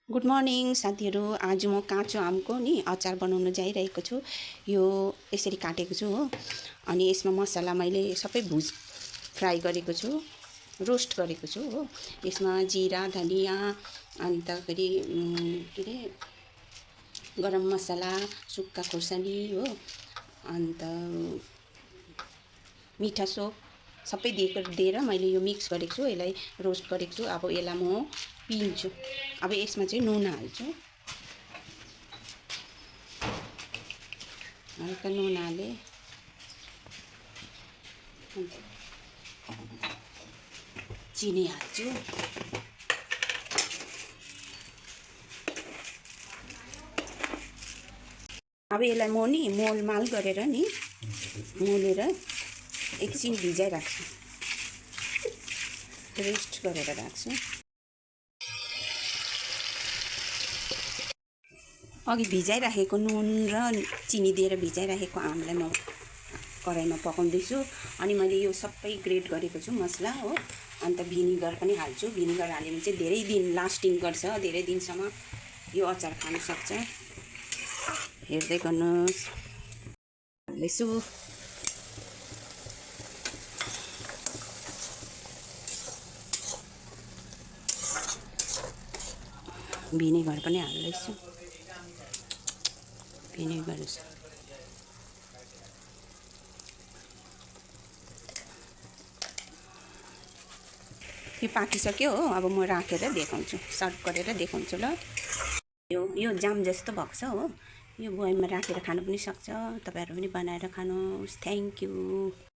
Good morning साथीहरू। आज म काँचो आमको नि अचार बनाउन जाइरहेको छु। यो यसरी काटेको छु हो। अनि यसमा मसला मैले सबै फ्राई गरेको छु, रोस्ट गरेको छु हो। यसमा जिरा, धनियाँ, अन्त फेरि के अरे गरम मसला, सुक्खा खुर्सानी हो, अन्त मिठा सोप सबै दिएर मैले यो मिक्स गरेको छु। यसलाई रोस्ट गरेको छु। अब यसलाई म पिन्छु। अब यसमा चाहिँ नुन हाल्छु, हल्का नुन हालेँ, चिनी हाल्छु, अब यसलाई म नि मोलमाल गरेर नि मोलेर एकछिन भिजाइ राख्छु, रेस्ट गरेर राख्छु। अघि भिजाइराखेको नुन र चिनी दिएर भिजाइराखेको आमलाई म कराईमा पकाउँदैछु। अनि मैले यो सबै ग्रेट गरेको छु मसला हो। अन्त भिनेगर पनि हाल्छु। भिनेगर हाल्यो भने चाहिँ धेरै दिन लास्टिङ गर्छ, धेरै दिनसम्म यो अचार खान सक्छ। हेर्दै गर्नुहोस्, हाल्दैछु। भिनेगर पनि हाल्दैछु। भिनेगर यो पाकिसक्यो हो। अब म राखेर देखाउँछु, सर्भ गरेर देखाउँछु ल। यो जाम जस्तो भएको छ हो। यो बोयममा राखेर खानु पनि सक्छ। तपाईँहरू पनि बनाएर खानुहोस्। Thank you.